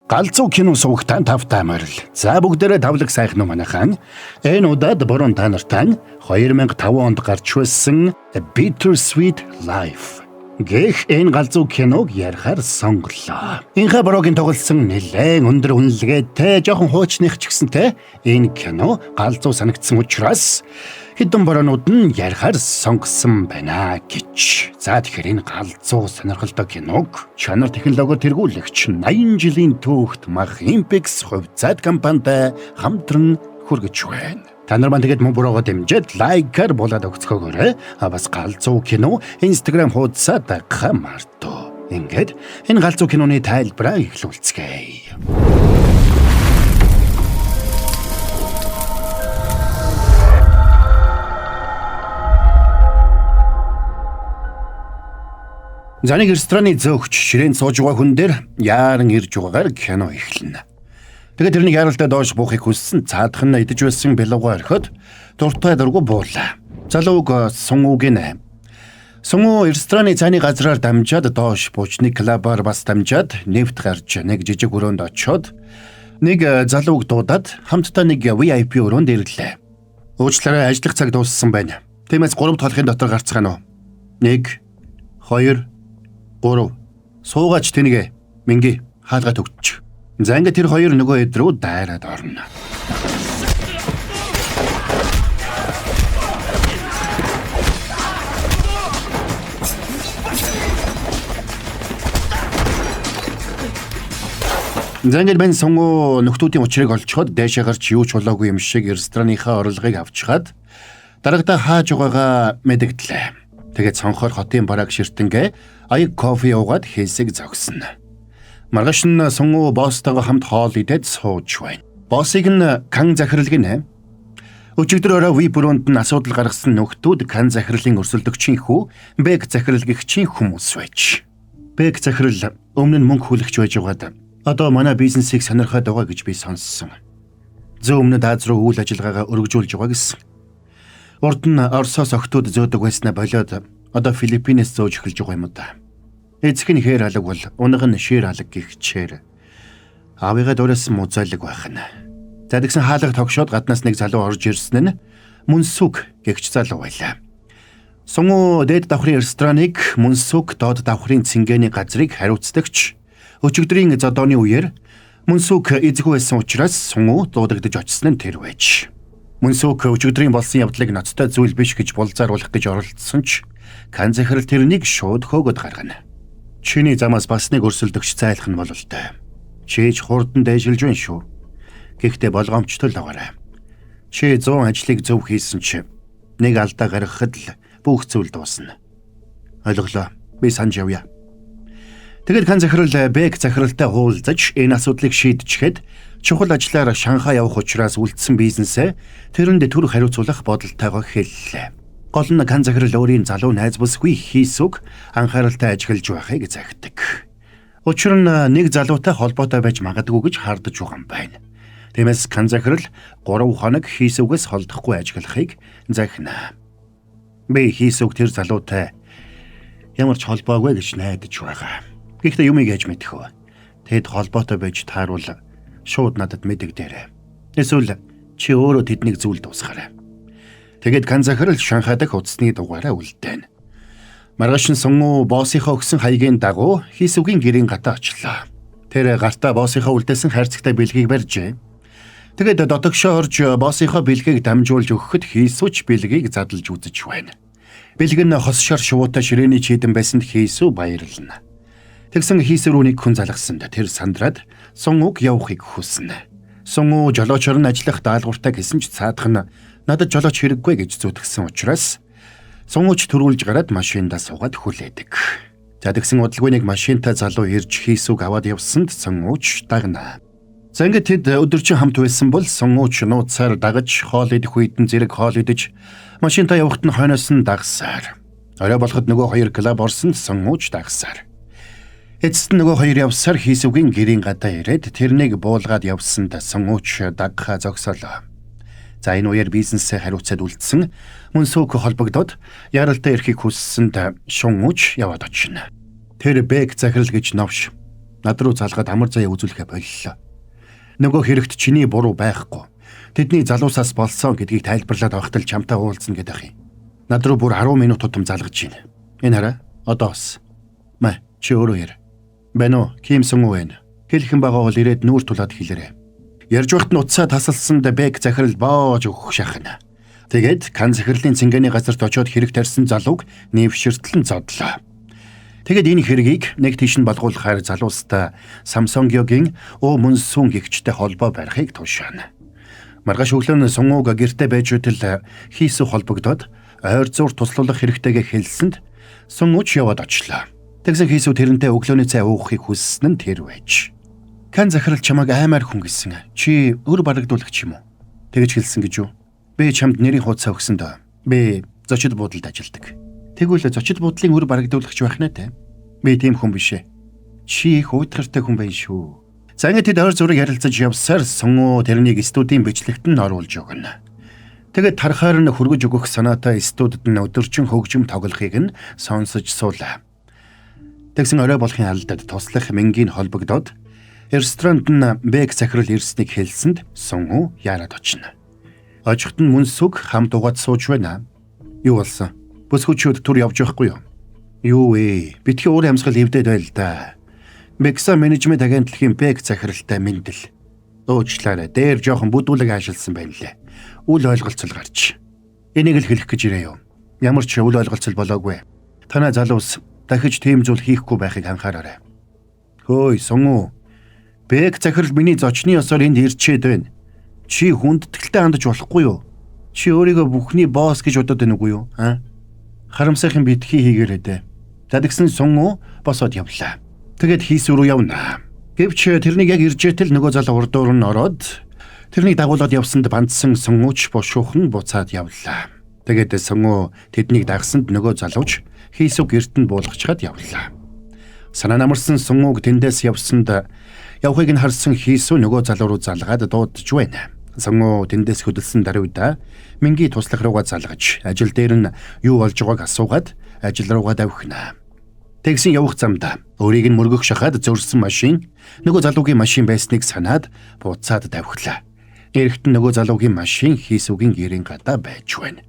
Галзуу кино суугтаа тавтай морил. За бүгдээрээ тавлаг сайхан уу манайхан. Энэ удаад буруу та нартай 2005 онд гарч байсан A Bittersweet Life гэх энэ галзуу киног ярихаар сонголоо. Инха Борогийн тоглосон нэлээд өндөр үнэлгээтэй жоохон хуучных ч гэсэнтэй энэ кино галзуу санагдсан учраас хэдэн боронууд нь ярихаар сонгосон байна гэж. За тэгэхээр энэ галзуу сонирхолтой киног чанар технологиор тэргүүлэгч 80 жилийн түүхт мах Impex хувьцаат компанитай хамтран хүргэж байна. Та нар маань тэгээд мөн буруугаа дэмжиж лайкаар булаад өгцгөөгөөрэй. Бас галзуу кино Instagram хуудасаа дагах мартаа. Ингээд энэ галзуу киноны тайлбараа эхлүүлцгээе. Заник рестораны зөөгч ширээн сууж байгаа хүн дээр яаран ирж байгаагаар кино эхэлнэ. Тэгээд тэрний яралтай доош буухыг хүссэн цаадах нь идэж байсан бэлгоо орхиод дуртай дургу буулаа. Залууг сунгууг нэ. Сунгуу рестораны цааны газраар дамжаад доош буучны клабаар бас дамжаад нефт гарч нэг жижиг өрөөнд очиод нэг залууг дуудаад хамтдаа нэг VIP өрөөнд ирлээ. Уучлаарай, ажиллах цаг дууссан байна. Тиймээс 3 толхын дотор гарцгаана уу? 1 2 3 суугаач тэнийгээ минги хаалгаа төгч. За ингээд тэр хоёр нөгөө хэд рүү дайраад орно. За ингээд мен сонгоо нөхдүүдийн учрыг олцоход дэшээ гарч юу ч болоогүй юм шиг ресторанынхаа орлогыг авчихад дараагтаа хааж байгаагаа мэдэгдлээ. Тэгээд цонхоор хотын бараг ширтэнгээ аяг кофе уугаад хэлсэг зогсно. Маргааш нь сонгоо босстойгоо хамт хоол идээд сууж байна. Боссыг нь кан захирлаг нэ. Өчигдөр орой вип өрөөнд нь асуудал гаргасан нөхдүүд кан захирлын өрсөлдөгчийн хүү бэг захиралгчийн хүмүүс байж. Бэг захирал өмнө нь мөнгө хүлэгч байж байгаад одоо манай бизнесийг сонирхоод байгаа гэж би сонссон. Зөв өмнөд Аз руу үйл ажиллагаагаа өргөжүүлж байгаа гэсэн. Урд нь Оросоос охтууд зөөдөг байснаа болоод одоо Филиппинээс зөөж эхэлж байгаа юм да. Эцэг нь хээр алаг бол унаг нь шир алаг гихчээр аавыгаа дөрөөс музайлаг байх нь. За тэгсэн хаалга тогшоод гаднаас нэг залуу орж ирсэн нь Мөнсүг гэгч залуу байлаа. Сунгуу дээд давхрын рестораныг Мөнсүг доод давхрын цэнгэний газрыг хариуцдагч өчигдрийн зодооны үеэр Мөнсүг эзэггүй байсан учраас Сунгуу дуудагдж очсон нь тэр байж. Мөнсүг өчигдрийн болсон явдлыг ноцтой зүйл биш гэж булзааруулах гэж оролдсон ч кан захирал тэрнийг шууд хөөгд гаргана. Чиний замаас бас нэг өрсөлдөгч зайлах нь бололтой. Чиж хурдан дэжилж байна шүү. Гэхдээ болгоомжтой л байгаарай. Чи 100 ажлыг зөв хийсэн чи нэг алдаа гаргахад л бүх зүйл дуусна. Ойлголоо. Би санаж явъя. Тэгэл кан захирал бэг захиралтай хуулзаж энэ асуудлыг шийдчихэд чухал ажлаар Шанхай явах учраас үлдсэн бизнесээ тэрэнд төрөх хариуцуулах бодолтойгоо хэллээ. Гол нь кан захирал өөрийн залуу найз бүсгүй хийсүг анхааралтай ажиглаж байхыг захидаг. Учир нь нэг залуутай холбоотой байж магадгүй гэж хардаж байгаа юм байна. Тиймээс кан захирал 3 хоног хийсүгээс холдохгүй ажиглахыг захина. Би хийсүг тэр залуутай ямар ч холбоогүй гэж найдаж байгаа. Гэхдээ юмыг яаж мэдэх вэ? Тэд холбоотой байж тааруул шууд надад мэдэгдээрэй. Эсвэл чи өөрөө тэднийг зүйл дуусгаарай. Тэгээд кан захирал Шанхай дахь утасны дугаараа үлдээн. Маргааш нь Сунгуу боссынхаа өгсөн хаягийн дагуу хийсүгийн гэрийн гатаа очлоо. Тэр гартаа боссынхаа үлдээсэн хайрцагтай бэлгийг барьжээ. Тэгээд дотогшоо орж боссынхаа бэлгийг дамжуулж өгөхөд хийсүч бэлгийг задлж үзэж байна. Бэлэг нь хосшоор шувуутай ширээний чийдэн байсанд хийсү баярлана. Тэгсэн хийсү рүү нэг хүн залгасанд тэр сандраад Сунгууг явахыг хүснэ. Сунгуу жолоочор нь ажиллах даалгавартай гэсэн ч цаадах нь надад жолооч хэрэггүй гэж зүтгэсэн учраас Сунгууч төрүүлж гараад машиндаа суугаад хүлээдэг. За тэгсэн удалгүй нэг машинтай залуу ирж хийсүг аваад явсанд Сунгууч дагнаа. За ингээд тэд өдөржин хамт байсан бол Сунгууч нууцаар дагаж хоол идэх үед нь зэрэг хоол идэж машинтай явахт нь хойноос нь дагсаар. Орой болоход нөгөө хоёр клуб орсонд Сунгууч дагсаар. Эцэст нь нөгөө хоёр явсаар хийсүгийн гэрийн гадаа ирээд тэрнийг буулгаад явсанд Сунгууч дагхаа зогсоолоо. За энэ үеэр бизнесээ хариуцаад үлдсэн Мөнсүг холбогдоод яралтай ирэхийг хүссэнд Шунгууч яваад очино. Тэр бэг захирал гэж новш Над руу залгаад амар заяа үзүүлэхэ боллоо. Нөгөө хэрэгт чиний буруу байхгүй. Тэдний залуусаас болсон гэдгийг тайлбарлаад авахтал чамтай уулзна гэдэг юм. Над руу бүр 10 минут тутам залгаж байна. Энэ хараа. Одоос. Мэ чи өөрөө яар. Бэно Ким Сун-уу вэ? Хэлхэн байгаа бол ирээд нүүр тулаад хэлээрэй. Ярьж байхад нь утсаа тасалсанд Бэк захирал боож өгөх шахна. Тэгээд Кан захирлын цэнгэний газарт очиод хэрэг тарьсан залууг нэвширтлэн зодлоо. Тэгэд энэ хэргийг нэг тийш нь болгуулахаар залуустай Самсонгёгийн Мун-сун гэгчтэй холбоо барихыг тушаана. Маргааш өглөө Сун-ууг гэртээ байж үтэл хийсүү холбогдоод ойр зуур туслуулах хэрэгтэйгээ хэлсэнд Сун-ууч яваад очлоо. Тэгсэн хийсүү тэрнтэй өглөөний цай уухыг хүссэн нь тэр байж. Кан захирал чамайг аймаар хүн гэсэн. Чи өр барагдуулагч юм уу? Тэгэж хэлсэн гэж юу? Би чамд нэрийн хуудасаа өгсөн дөө. Би зочид буудалд ажилладаг. Тэгвэл зочид буудлын өр барагдуулагч байх нэ тэ? Би тийм хүн биш ээ. Чи их уйтгартай хүн байна шүү. За ингээд тэд ойр зураг ярилцаж явсаар Сун-уу тэрнийг студийн бичлэгт нь оруулж өгнө. Тэгээд тархаар нь хөргөж өгөх санаатай студид нь өдөржин хөгжим тоглохыг нь сонсож суулаа. Тэгсэн орой болохын алдад туслах мэнгийн холбогдоод ресторанд нь Бэк захирал ирснийг хэлсэнд Сун-уу яарад очно. Очихт нь Мун-суг хамт угаад сууж байна. Юу болсон? Бүсгүүчүүд түр явж байхгүй юу? Юу вэ? Битгий өөр амьсгал эвдээд байл да. Бэкса менежмент агентлагийн Бэк захиралтай мэндэл. Уучлаарай. Дээр жоохон бүдүүлэг аашилсан байна лээ. Үл ойлголцол гарч. Энийг л хэлэх гэж ирээ юу? Ямар ч үл ойлголцол болоогүй. Танай залуус дахиж тийм зүйл хийхгүй байхыг анхаараарай. Хөөе, Сун-уу. Бэк захирал миний зочны ёсоор энд ирчээд байна. Чи хүндэтгэлтэй хандаж болохгүй юу? Чи өөрийгөө бүхний босс гэж бодоод байна уу юу? Харамсайхан битгий хийгээрэй дээ. Задагсан Сун-уу босоод явлаа. Тэгэд хийс рүү явна. Гэвч тэрнийг яг иржээтэл нөгөө залуу урдуур нь ороод тэрнийг дагуулад явсанд бандсан Сун-ууч бушуухан буцаад явлаа. Тэгэд Сун-уу тэднийг дагсанд нөгөө залууч хийсүү гэрт нь буулгачаад явлаа. Санаа намарсан Сун-ууг тэндээс явсанд явахыг нь харсан хийсүү нөгөө залуу руу залгаад дуудаж байна. Сун-уу тэндээс хөдөлсөн даруйда Минги туслах руугаа залгаж ажил дээр нь юу болж байгааг асуугаад ажил руугаа давхина. Тэгсэн явах замда өөрийг нь мөргөх шахаад зөрсөн машин нөгөө залуугийн машин байсныг санаад буцаад давхлаа. Эрэхтэн нөгөө залуугийн машин хийсүүгийн гэрийн гадаа байж байна.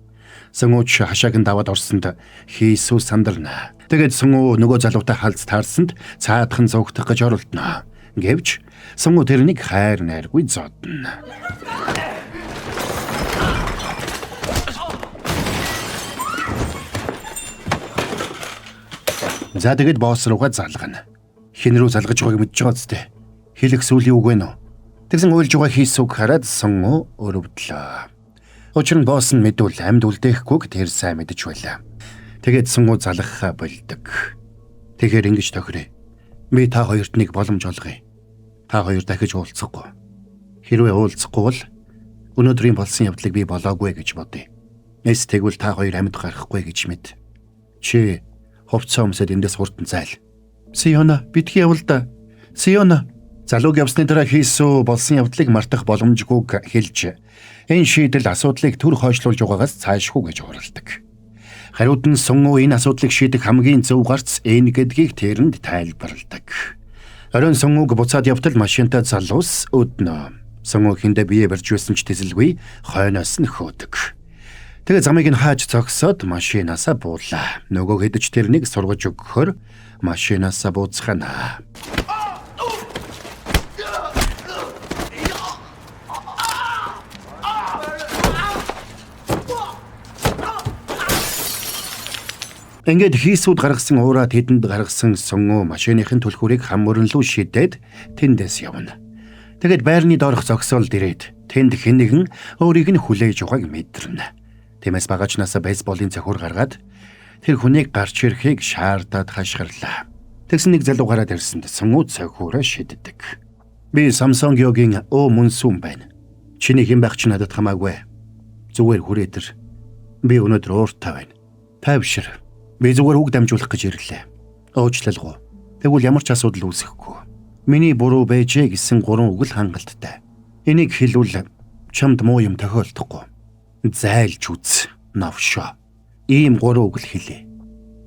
Сун-ууч хашааг нь даваад орсонд хийсүү сандарна. Тэгээд Сун-уу нөгөө залуутай халз таарсанд цаадхан зогтох гэж оролдоно. Гэвч Сун-уу тэрнийг хайр найргүй зодно. За тэгэд босс руугаа залгана. Хин рүү залгаж байгааг мэдж байгаа зү. Хэлэх сүлийн үг вэ нөө. Тэгсэн уйлж байгаа хийсүүг хараад Сун-уу өрөвдлөө. Учир нь босс нь мэдвэл амьд үлдээхгүйг тэр сайн мэдэж байлаа. Тэгээд Сун-уу залгахаа болдог. Тэгэхээр ингэж тохирё. Би та хоёрт нэг боломж олгоё. Та хоёр дахиж уулзахгүй. Хэрвээ уулзахгүй бол өнөөдрийн болсон явдлыг би болоогүй гэж бодъё. Эс тэгвэл та хоёр амьд гарахгүй гэж мэд. Чи хувцас өмсөд эндээс хурдан зайл. Сиона битгий явал да. Сиона залууг явсны дараа хийсүү болсон явдлыг мартах боломжгүйг хэлж энэ шийдэл асуудлыг түр хойшлуулж байгаагаас цаашгүй гэж уралдаг. Хариуд нь Сун-уу энэ асуудлыг шийдэх хамгийн зөв гарц энэ гэдгийг тэрэнд тайлбарладаг. Оройн Сун-ууг буцаад явтал машинтай залуус өднө. Сун-уу хиндэ бие барьж байсан ч тэсэлгүй хойноос нь хөөдөг. Тэгээ замыг нь хааж зогсоод машинаасаа буулаа. Нөгөө хэдэж тэрнийг сургаж өгөхөөр машинаасаа бууцгаана. Ингээд хийсүүд гаргасан уураа тэдэнд гаргасан Сун-уу машиныхын түлхүүрийг хам мөрөн лүү шидээд тэндээс явна. Тэгэд байрны доорх зогсоолд ирээд тэнд хэн нэгэн өөрийг нь хүлээж байгааг мэдэрнэ. Тиймээс багажнаасаа бейсболын цохиур гаргаад тэр хүнийг гарч ирэхийг шаардаад хашгирлаа. Тэгсэн нэг залуу гараад ирсэнд Сун-уу цохиураа шиддэг. Би Самсонгёгийн Мун-сун байна. Чиний хэн байх ч надад хамаагүй. Зүгээр хүрээдэр. Би өнөөдөр ууртай байна. Тавшир. Би зүгээр үг дамжуулах гэж ирлээ. Уучлалгүй. Тэгвэл ямар ч асуудал үүсэхгүй. Миний буруу байжээ гэсэн 3 үг л хангалттай. Энийг хэлвэл чамд муу юм тохиолдохгүй. Зайлж үз. Навшоо. Ийм 3 үг л хэлээ.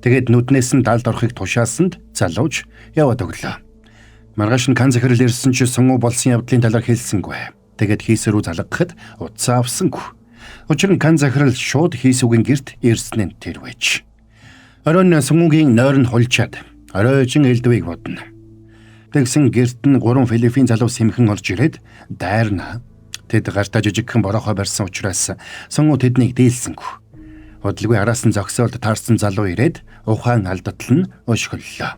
Тэгэд нүднээс нь далд орохыг тушаасанд залууж яваад өглөө. Маргааш нь кан захирал ирсэн чи сонгоо болсон явдлын талаар хэлсэнгүй. Тэгээд хийс рүү залгахад утсаа авсангүй. Учир нь кан захирал шууд хийсүгийн герт ирсэн нь тэр байж. Оройн сонгогийн нойр нь хулчаад оройжин элдвийг бодно. Тэгсэн герт нь 3 Филиппин залуу сэмхэн орж ирээд дайрна. Тэд гартаа жижигхэн борохоо барьсан учраас сонгоо тэднийг дийлсэнгүй. Бодлогын араас нь зогсоолд таарсан залуу ирээд ухаан алдтал нь өшгөллөө.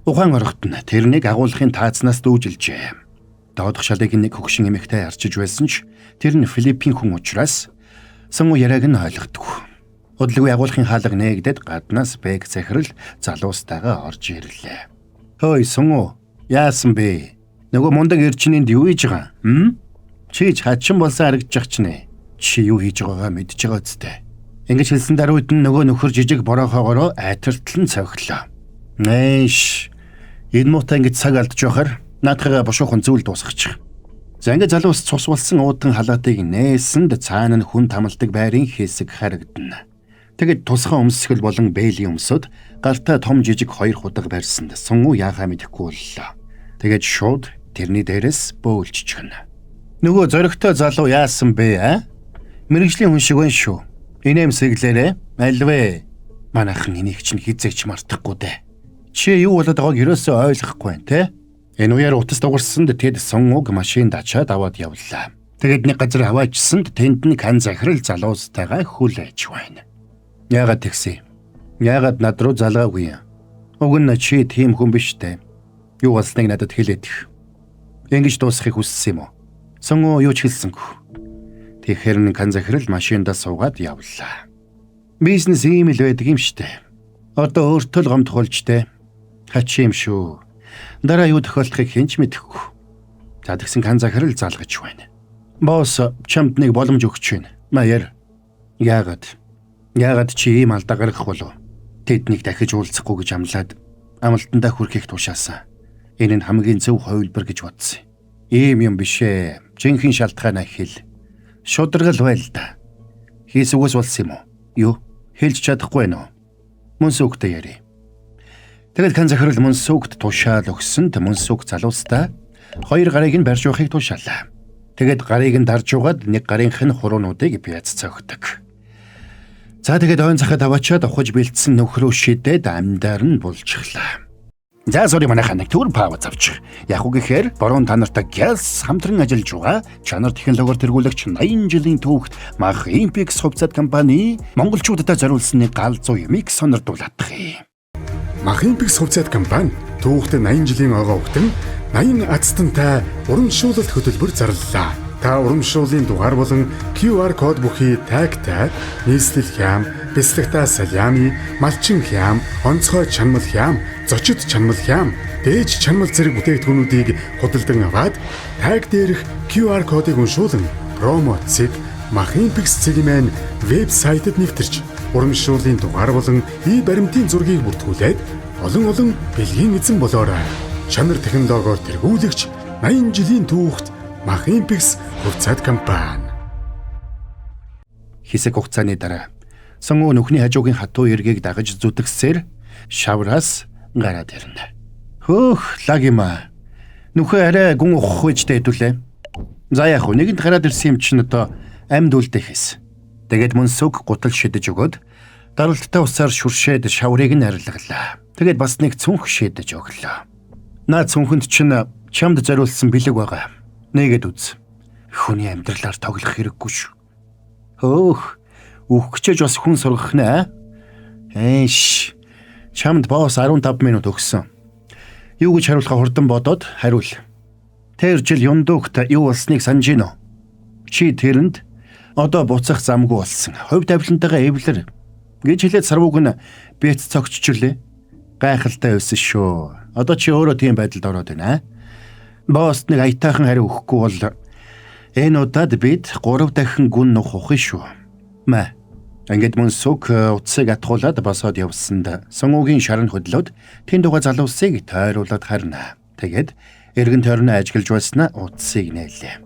Ухаан орохт нь тэрнийг агуулгын таацнаас дүүжилжээ. Доодох шалыг нэг хөгшин эмэгтэй арчиж байсан ч тэр нь Филиппин хүн учраас сонгоо яриаг нь ойлгодог. Бодлогын агуулгын хаалга нээгдээд гаднаас бэг захирал залуустайгаа орж ирлээ. Хөөе сонгоо, яасан бэ? Нөгөө мундаг эрчнийнд юу хийж байгаа юм? Чи хачин болсон харагдчих ч нэ. Чи юу хийж байгаагаа мэдж байгаа үстэй. Ингэж хэлсэн даруйд нь нөгөө нөхөр жижиг борохоогоор айтартал нь цавхлаа. Нэш. Энэ муутай ингэж цаг алдж явахаар наадхаа бошуухан зүйл дуусгачих. За ингэ залуус цус болсон уудан халаатыг нээсэнд цаана нь хүн тамалдаг байрын хэсэг харагдана. Тэгэд тусгай өмсгөл болон бээлийн өмсөд гартаа том жижиг 2 худаг барьсанд сонгоо яахаа мэдэхгүй боллоо. Тэгэд шууд тэрний дээрээс бөөлчихгэнэ. Нөгөө зоригтой залуу яасан бэ а? Мэргэжлийн хүн шиг байна шүү. Инээмсэглээрээ альвэ. Манайхан энийг чинь хизээч мартахгүй дээ. Чи юу болоод байгааг ерөөсөө ойлгохгүй байна те? Энэ үеэр утас дугарсанд тэд сонгог машинд ачаад аваад явлаа. Тэгэд нэг газар хаваачсанд тэнд нь кан захирал залуустайгаа хүлээж байна. Яагаад тэгсэн? Яагаад над руу залгаагүй юм? Уг нь чи тийм хүн биш дээ. Юу болсныг надад хэлээд их. Ингэж дуусахыг хүссэн юм уу? Сонгоо юу ч хэлсэнгүй. Тэгэхээр нь кан захирал машиндаа суугаад явлаа. Бизнес ийм л байдаг юм штэ. Одоо өөртөө л гомдохолж тэ. Хач юм шүү. Дараа юу тохиолдохыг хинч мэдэхгүй. За тэгсэн кан захирал залгаж байна. Босс чамд нэг боломж өгч байна. Маяр. Яагаад чи ийм алдаа гаргах болов? Тэднийг дахиж уулзахгүй гэж амлаад амлалтандаа хүрхийг тушаасан. Энэ нь хамгийн зөв хувилбар гэж бодсон. Ийм юм бишээ. Жинхэнэ шалтгаан хэл. Шударгал байл да. Хийс үгс болсон юм уу? Юу? Хэлж чадахгүй нөө. Мөн сүгтээ яри. Тэгэл кан захирал мөн сүгт тушаал өгсөнд мөн сүг залуустаа 2 гарыг нь барьж явахыг тушаалаа. Тэгэд гарыг нь дарж угаад нэг гарынх нь хуруунуудыг пяц цогтөг. За тэгэд ойн захад аваачаад авахж бэлдсэн нөхрөө шидээд амьдаар нь булчихлаа. За сори манайхаа нэг төр пауз авчих. Яг үг гэхээр борон та нартай гялс хамтран ажиллаж байгаа чанар технологиор тэргүүлэгч 80 жилийн түүхт Махимпикс хувьцаат компани монголчуудад зориулсан нэг галзуу юмыг сонирдуулах юм. Махимпикс хувьцаат компани түүхт 80 жилийн ойгоо өгтөн 80 ацтантай урамшуулалт хөтөлбөр зарлалаа. Та урамшууллын дугаар болон QR код бүхий тагтай нийслэл хям, бэлтгэгта салями, малчин хям, онцгой чанмал хям, зочид чанмал хям, дээж чанмал зэрэг бүтээгдэхүүнүүдийг худалдан аваад таг дээрх QR кодыг уншуулан промо цэг Махимпикс цэгийн вебсайтад нэвтэрч урамшууллын дугаар болон баримтын зургийг бүртгүүлээд олон бэлгийн эзэн болоорой. Чанар технологиор тэргүүлэгч 80 жилийн түүхт Махимпикс хувьцаат компани. Хэсэг хугацааны дараа сонгоо нүхний хажуугийн хатуу эргийг дагаж зүтгэсээр шавраас гараад ирнэ. Хөөх лагима. Нүхэ арай гүн ухах үедээ хэдүүлээ. За яг хөө нэгэнд гараад ирсэн юм чинь одоо амьд үлдэх хэс. Тэгээд мөн сүг гутал шидэж өгөөд даралттай усаар шүршээд шаврыг нь арилгалаа. Тэгээд бас нэг цүнх шидэж өглөө. Наа цүнхэнд чинь чамд зориулсан бэлэг байгаа. Нэгэд үз. Хүний амьдралаар тоглох хэрэггүй шүү. Хөөх. Үхчихэж бас хүн сургах нэ. Эйш. Чамд босс 15 минут өгсөн. Юу гэж хариулахаа хурдан бодоод хариул. Тэр жил юндуугт юу болсныг санаж гинөө. Чи тэрэнд одоо буцах замгүй болсон. Хувь тавилантайгаа эвлэр гэж хэлээд сарвууг нь бэц цогччлээ. Гайхалтай байсан шүү. Одоо чи өөрөө тийм байдалд ороод байна. Босс нэг аятайхан хариу өгөхгүй бол энэ удаад бид 3 дахин гүн нөх ухах шүү. Мэ. Ингээд мөн сүг утсыг атгуулад босоод явсанд сонгуугийн шарн хөдлөөд тэнд байгаа залуусыг тойруулаад харна. Тэгээд эргэн тойрны ажиглаж байснаа утсыг нээлээ.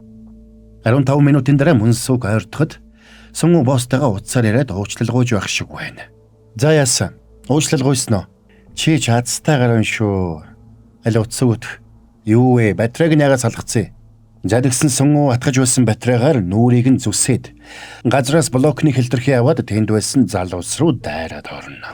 15 минутын дараа мөн сүг ойртоход сонгуу босстойгоо утсаар яриад уучлал гуйж байх шиг байна. За яасан? Уучлал гуйсан уу? Чи чадстай гарав шүү. Аль утсаг өтөх. Юу вэ? Батрейг нь яагаад салгацсан? Задагсан сунгуу атгаж байсан батрейгаар нүрийг нь зүсээд газраас блокны хэлтэрхий аваад тэнд байсан залуус руу дайраад орно.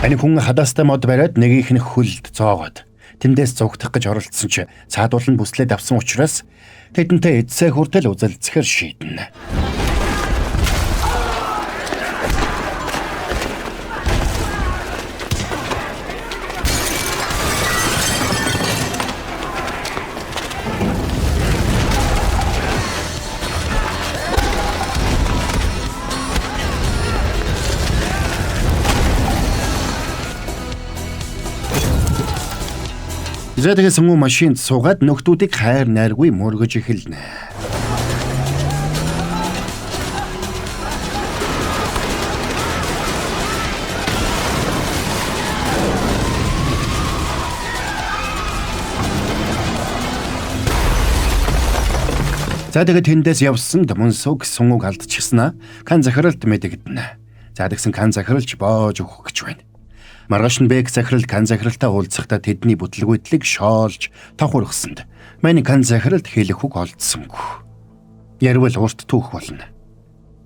Ани хүн хадаастай мод бариад нөгөөх нь хөлд цоогоод тэндээс зугтах гэж оролцсон ч цаадуул нь бүслээд авсан учраас тэдэнтэй эцсээ хүртэл үзэлцэхэр шийднэ. Тэгээд сунгуу машинд суугаад нөхдүүдийг хайр найргүй мөргөж эхэлнэ. Тэгээд тэндээс явсанд мөнсөг сунгууг алдчихснаа Кан захиралд мэдэгдэнэ. Тэгсэн Кан захиралч боож өгөх гэж байна. Маргааш нь Бэг захирал Кан захиралтай уулзахдаа тэдний бүтлгүйтлийг шоолж тохургасанд мань Кан захиралд хэлэх үг олдсонгүй. Ярвал урт түүх болно.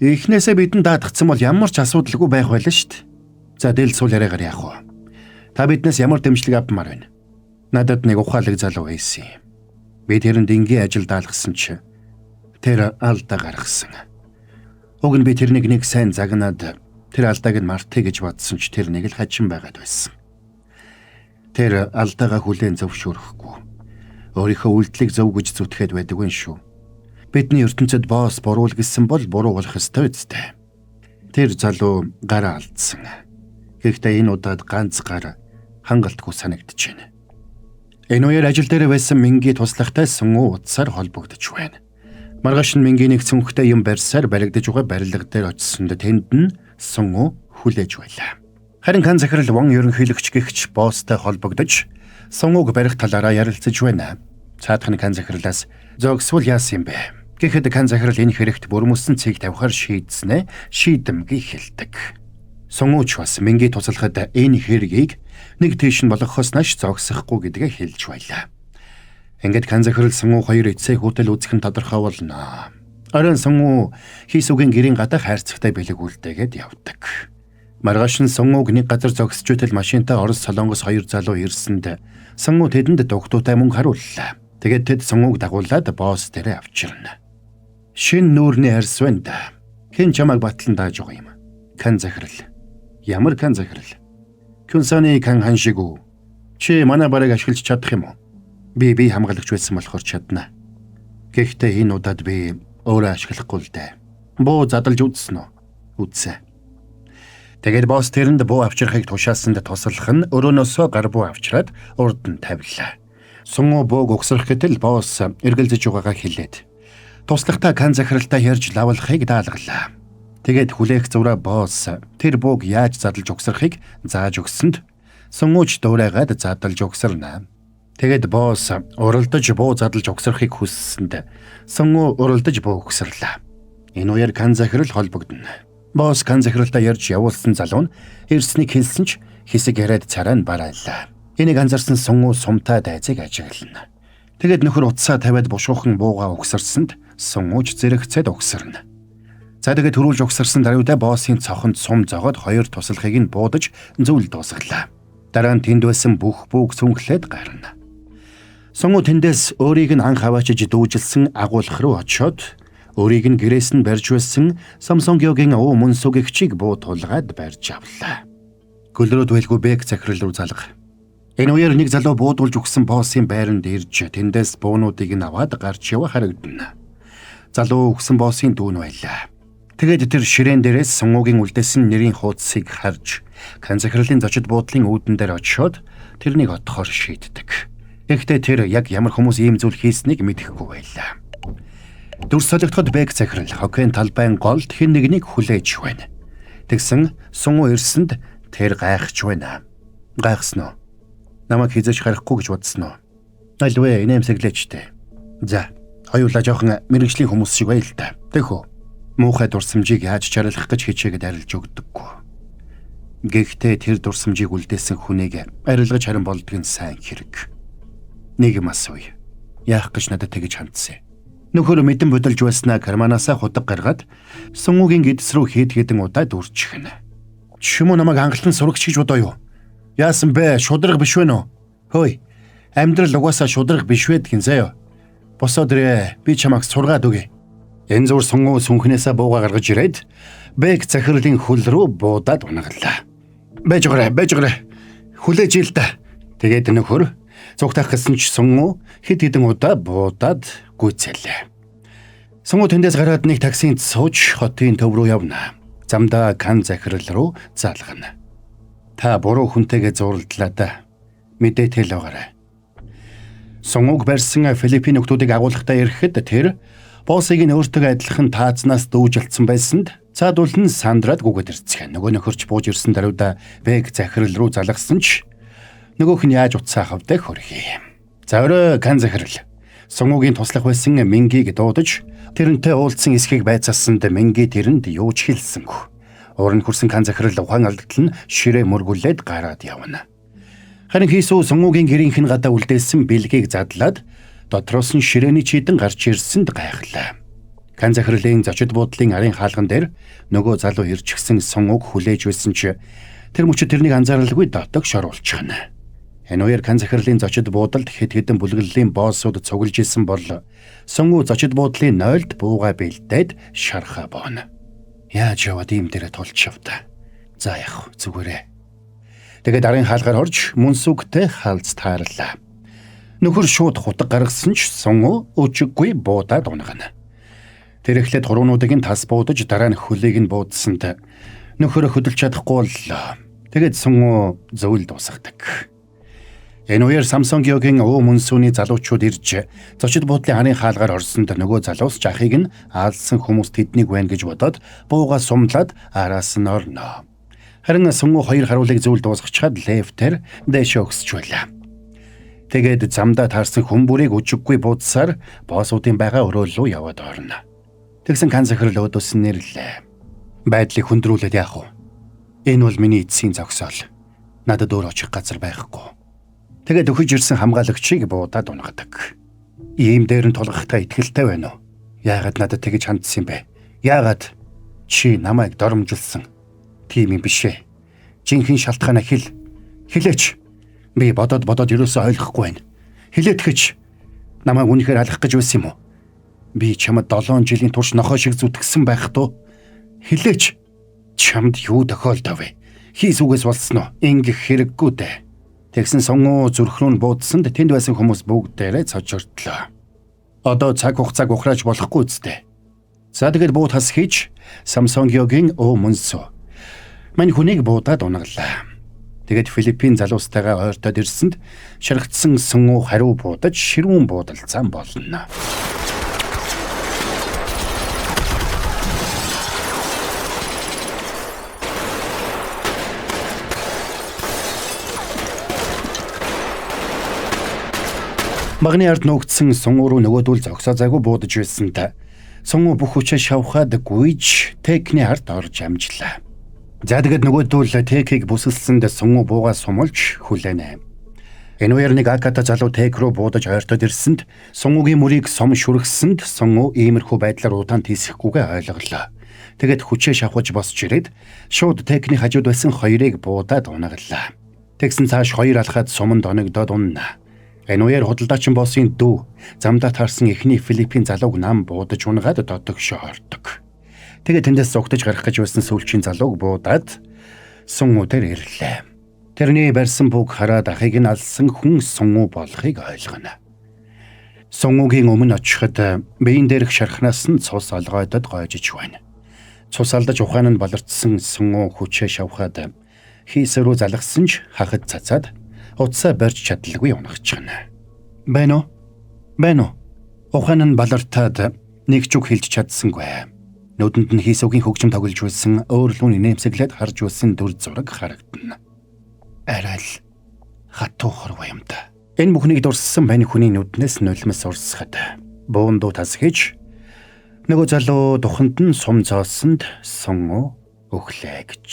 Эхнээсээ бидэнд даатгцсан бол ямар ч асуудалгүй байх байлаа шүү дээ. За дээл сул яриагаар яах вэ? Та биднээс ямар дэмжлэг авмаар байна? Надад нэг ухаалаг залуу байсан юм. Би тэрэнд ингийн ажил даалгасан чи тэр алдаа гаргасан. Уг нь би тэрнийг нэг сайн загнаад тэр алдааг нь мартъя гэж бодсон ч тэр нэг л хачин байгаад байсан. Тэр алдаагаа хүлээн зөвшөөрөхгүй. Өөрийнхөө үйлдэлийг зөв гэж зүтгэхэд байдаг юм шүү. Бидний ертөнцид босс буруу гэсэн бол буруу болох ёстой үстэй. Тэр залуу гараа алдсан. Гэхдээ энэ удаад ганц гар хангалтгүй санагдаж байна. Энэ үеэр ажил дээр байсан Минги туслахтай сунгуу утсаар холбогдож байна. Маргааш нь Минги нэг цүнхтэй юм барьсаар баригдаж байгаа барилга дээр очисонд тэнд нь сунгуу хүлээж байлаа. Харин Кан захирал ван ерөнхийлөгч гэгч босстой холбогдож сунгууг барих талаараа ярилцаж байна. Цаадах нь Кан захиралаас зогсвол яасан юм бэ? Гэхэд Кан захирал энэ хэрэгт бүрмөсөн цэг тавихаар шийдснэ шийдэмгий хэлдэг. Сунгууч бас Минги туслахад энэ хэргийг нэг тийш нь болгохоос нааш зогсохгүй гэдгээ хэлж байлаа. Ингээд Кан захирал сунгуу хоёр эцэг хүүтэл үзэх нь тодорхой болно. Орон сунгуу хийсүгийн гэрийн гадаа хайрцагтай бэлэгүүлдэггээд явдаг. Маргааш нь сунгууг нэг газар зогсож үтэл машинтай Орос Солонгос хоёр залуу ирсэнд сунгуу тэдэнд дугтуутай мөнгө харууллаа. Тэгээд тэд сунгууг дагуулад босс дээрээ авчирна. Шин нүүрний арьс байна да. Хэн чамайг батлан дааж байгаа юм? Кан захирал. Ямар Кан захирал? Күнсаны Кан хан шиг үү? Чи манай барыг ашиглаж чадах юм уу? Би хамгаалагч байсан болохоор чадна. Гэхдээ энэ удаад би өөрөө ашиглахгүй л дээ. Буу задалж үзсэн үү? Үзсэн. Тэгээд босс тэрэнд буу авчрахыг тушаасанд туслах нь өрөөнөөсөө гар буу авчраад урд нь тавилаа. Сунгуу бууг угсрах гэтэл босс эргэлзэж байгаагаа хэлээд туслахтаа Кан захиралтай ярьж лавлахыг даалгалаа. Тэгээд хүлээх зураа босс тэр бууг яаж задалж угсрахыг зааж өгсөнд сунгууч дуурайгаад задалж угсарна. Тэгээд босс уралдаж буу задалж угсрахыг хүссэнд сунгуу уралдаж буу угсарлаа. Энэ үеэр Кан захирал холбогдно. Босс Кан захиралтай ярьж явуулсан залуу нь ирснийг хэлсэн ч хэсэг яриад цараа нь бараалаа. Энийг анзаарсан сунгуу сумтай дайцыг ажиглана. Тэгээд нөхөр утсаа тавиад бушуухан буугаа угсарсанд сунгууч зэрэгцээд угсарна. За тэгээд төрүүлж угсарсан даруйдаа боссын цохонд сум зогоод хоёр туслахыг нь буудаж зүйл дуусгалаа. Дараа нь тэнд байсан бүх бүүг сүнхлээд гарна. Сунгуу тэндээс өөрийг нь анх хаваачиж дүүжилсэн агуулах руу очиод өөрийг нь гэрээс нь барьж байсан Самсонгёгийн мөнсөгөгчийг буу тулгаад барьж авлаа. Гөлрөөд байлгүй Бэг захирал руу залга. Энэ үеэр нэг залуу буудуулж өгсөн боссын байранд ирж тэндээс буунуудыг нь аваад гарч яваа харагдана. Залуу өгсөн боссын дүүн байлаа. Тэгээд тэр ширээн дээрээс сунгуугийн үлдээсэн нэрийн хуудсыг харж Кан захирлын зочид буудлын үүдэн дээр очиод тэрнийг отохоор шийддэг. Гэхдээ тэр яг ямар хүмүүс ийм зүйл хийснийг мэдэхгүй байлаа. Дүрс солигдоход Бэг захирал хокейн талбайн голд хэн нэгнийг хүлээж байна. Тэгсэн сунгуу ирсэнд тэр гайхаж байна. Гайхсан уу? Намайг хизээж харахгүй гэж бодсон уу? Альвэ инээмсэглээчтэй. За, хоёулаа жоохон мэрэгжлийн хүмүүс шиг байл та. Тэхүү. Муухай дурсамжийг яаж чаралах гэж хичээгээд арилж өгдөггүй. Гэхдээ тэр дурсамжийг үлдээсэн хүнийг арилгаж харин болдгийн сайн хэрэг. Нэг юм асууя. Яах гэж надад тэгж хандсан. Нөхөр мэдэн бодолж байснаа карманаасаа худаг гаргаад Сунгуугийн гидс рүү хэд хэдэн удаа дүүрчихнэ. Чүм үү намайг хангалан сурагч гэж бодоо юу? Яасан бэ? Шудраг биш вэ нөө? Хөөе. Амьдрал угаасаа шудраг биш байдгийн заяа. Босоод ирээ. Би чамайг сургаад өгье. Энэ зур Сунгуу сүнхнээсээ бууга гаргаж ирээд бэг захирлын хөл рүү буудаад унаглаа. Байж гараа. Хүлээж ил да. Тэгээд нөхөр цугтах гэсэн ч Сунгуу хэд хэдэн удаа буудаад гүйцэлээ. Сунгуу тэндээс гараад нэг таксинд сууж хотын төв рүү явна. Замдаа Кан захирал руу заалгана. Та буруу хүнтэйгээ зурлалаа да. Мэдээтэй л байгаарай. Сунгууг барьсан Филиппин нөхдүүдийг агуулгахдаа ирэхэд тэр боссыг нь өөртөө адилхан таазнаас дүүжилсэн байсанд цаадуул нь Сандрад гүгэд ирцгэн. Нөгөө нөхөрч бууж ирсэн даруйда бэг захирал руу залгасан ч нөгөөх нь яаж утсаа хавдаг хөрхий. За өрөө Кан захирал. Сунгуугийн туслах байсан Мингийг дуудаж тэрнтэй уулзсан эсхийг байцаасанд Минги тэрэнд юу ч хэлсэнгүй. Уран хүрсэн Кан захирал ухаан алдтал нь ширээ мөргүүлээд гараад явна. Харин Хисүү Сунгуугийн гэрийнх нь гадаа үлдээсэн бэлгийг задлаад дотроос нь ширээний чийдэн гарч ирсэнд гайхлаа. Кан захирлын зочид буудлын арын хаалган дээр нөгөө залуу ирчихсэн Сунгууг хүлээж байсан ч тэр мөчид тэрнийг анзааралгүй дотог шоруулчихна. Энэ хоёр Кан захирлын зочид буудалд хэд хэдэн бүлэглэлийн боссууд цуглаж исэн бол Сунгуу зочид буудлын 0-д бууга бэлдээд шархаа бооно. Яаж яваад ийм дээрээ тулчвта. За яах зүгээрээ. Тэгээд арын хаалгаар орж Мөнсүгтэй хаалц таарлаа. Нөхөр шууд худаг гаргасан ч Сунгуу өчиггүй буудаад унгана. Тэр эхлээд хуруунуудыг нь тас буудаж дараа нь хөлийг нь буудсанд нөхөр хөдөлж чадахгүй боллоо. Тэгээд Сунгуу зөвл дуусгадаг. Энэ үеэр Самсонгиогийн Мөнсүний залуучууд ирж зочид буудлын арын хаалгаар орсонд нөгөө залуус жахыг нь аалсан хүмүүс тэднийг байна гэж бодоод бууга сумлаад араас нь орно. Харин Сунгуу хоёр харуулыг зөвл дуусгачаад лефтер дэшээ өгсөж байлаа. Тэгээд замдаа таарсан хүн бүрийг өчиггүй буудсаар боссуудын байгаа өрөөл рүү яваад орно. Тэгсэн Кан захирал өөдөөс нь нэрлээ. Байдлыг хөндрүүлээд яах вэ? Энэ бол миний эцсийн зогсоол. Надад өөр очих газар байхгүй. Тэгээд өхөж ирсэн хамгаалагчийг буудаад унгадаг. Ийм дээр нь тулгахтай итгэлтэй байна уу? Яагаад надад тэгж хандсан юм бэ? Яагаад чи намайг доромжилсан? Тийм юм биш ээ. Жинхэнэ шалтгаанаа хэлээч. Би бодоод ерөөсөө ойлгохгүй байна. Хэлээд гэж намайг үнэхээр алах гэж байсан юм уу? Би чамд 7 жилийн турш нохоо шиг зүтгэсэн байх туу. Хэлээч. Чамд юу тохиолдов вэ? Хийсүгээс болсон уу? Ингэх хэрэггүй дээ. Тэгсэн Сунгуу зүрх рүү буудсанд тэнд байсан хүмүүс бүгдээрээ цочордлоо. Одоо цаг хугацааг ухрааж болохгүй үстэй. За тэгээд бууд хас хийж Самсонгиогийн Мөнсү мань хүнийг буудаад унаглаа. Тэгээд Филиппин залуустайгаа ойртоод ирсэнд шаргацсан Сунгуу хариу буудаж ширүүн буудалцаан болно. Магны ард нуугдсан Сунгуу руу нөгөөдөл зогсоо зайгүй буудаж байсанта Сунгуу бүх хүчээ шавхаад гүйж Тэкний ард орж амжлаа. За тэгээд нөгөөдөл Тэкийг бүсэлсэнд Сунгуу буугаа сумулж хүлээнэ. Энэ үеэр нэг Аката залуу Тэк рүү буудаж ойртоод ирсэнд Сунгуугийн мөрийг сум шүргсэнд Сунгуу иймэрхүү байдлаар удаан тийсэхгүйгээ ойлголоо. Тэгээд хүчээ шавхаж босч ирээд шууд Тэкний хажууд байсан хоёрыг буудаад унаглаа. Тэгсэн цааш хоёр алхаад суманд оногдоод унна. Энэ үеэр худалдаачин боссын дүү замдаа таарсан эхний Филиппин залууг нам буудаж унгаад дотогшоо ордог. Тэгээд тэндээс зогтож гарах гэж байсан сүүлчийн залууг буудаад Сунгуу дээр ирлээ. Тэрний барьсан бүг хараад ахыг нь алсан хүн Сунгуу болохыг ойлгоно. Сунгуугийн өмнө очиход биеийн дээрх шархнаас нь цус олгойдод гойжиж байна. Цус алдаж ухаан нь баларчсан Сунгуу хүчээ шавхаад хийсрүү залгасан ч хахад цацаад утсаа барьж чадлагүй унагчна. Байна уу? Ухаан нь балартаад нэг ч үг хэлж чадсангүй. Нүдэнд нь хийсвгийн хөгжим тоглож байсан өөрлөн нэмсэглээд харж байсан дүр зураг харагдана. Арай л хатуу хорвоо юм да. Энэ бүхнийг дурссан байна хүний нүднээс нулимс урсгад буундуу тасгиж нөгөө залуу духанд нь сум зоосонд сон өглөө гэж.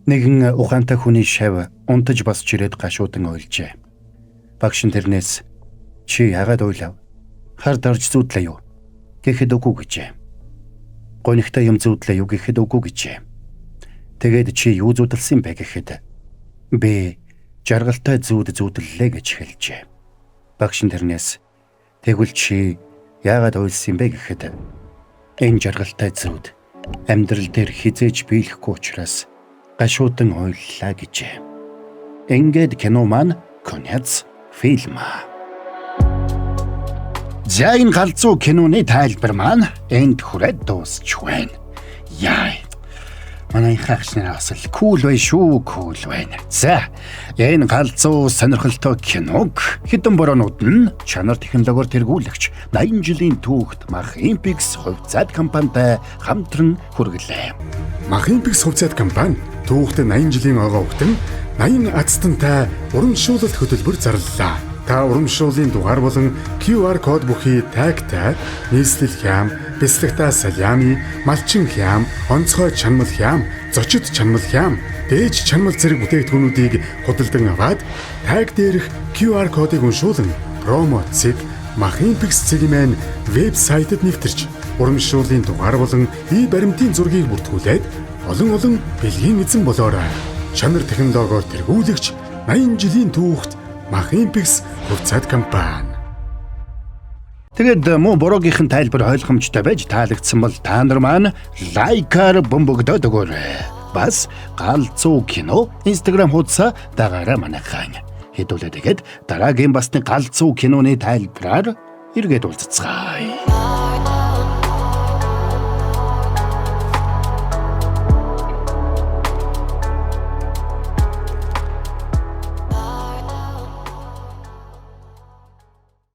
Нэгэн ухаантай хүний шав унтаж босч ирээд гашуудан ойлжээ. Багш нь тэрнээс чи яагаад ойлав? Хард орж зүудлээ юу? Гэхэд үгүй гэжээ. Гонигтай юм зүудлээ юу гэхэд үгүй гэжээ. Тэгээд чи юу зүудэлсэн бэ гэхэд би жаргалтай зүуд зүудлээ гэж хэлжээ. Багш нь тэрнээс тэгвэл чи яагаад ойлсон бэ гэхэд энэ жаргалтай зүуд амьдрал дээр хизээж биелэхгүй учраас гашуудан ойллаа гэжээ. Ингээд кино маань конец фильм. За энэ галзуу киноны тайлбар маань энд хүрээд дуусч байна. Яа. Манай хагшнараас л кул бай шүү, кул байна. За энэ галзуу сонирхолтой киног хэдэн бороонууд нь чанар технологиор тэргүүлэгч 80 жилийн түүхт Mach Impix хувьцаат компанитай хамтран хүргэлээ. Mach Impix хувьцаат компани түүхт 80 жилийн ойгоо өгтөн 80 ацтантай урамшуулалт хөтөлбөр зарлалаа. Та урамшууллын дугаар болон QR код бүхий тагтай нийслэл хям, бэлтгэгта салями, малчин хям, онцгой чанмал хям, зочид чанмал хям, дээж чанмал зэрэг бүтээгдэхүүнүүдийг худалдан аваад таг дээрх QR кодыг уншуулан промо цэг Mach Impix цэгийн вебсайтад нэвтэрч урамшууллын дугаар болон баримтын зургийг бүртгүүлээд олон бэлгийн эзэн болоорой. Чанар технологиор тэргүүлэгч 80 жилийн түүхт Mach Impix хувьцаат компани. Тэгээд мөн бороогийн тайлбар ойлгомжтой байж таалагдсан бол та нар маань лайкаар бөмбөгдөөд өгөөрэй. Бас галзуу кино Instagram хуудасаа дагаараа манайхан. Хэдүүлээ тэгээд дараагийн бас нэг галзуу киноны тайлбараар эргээд уулзцгаая.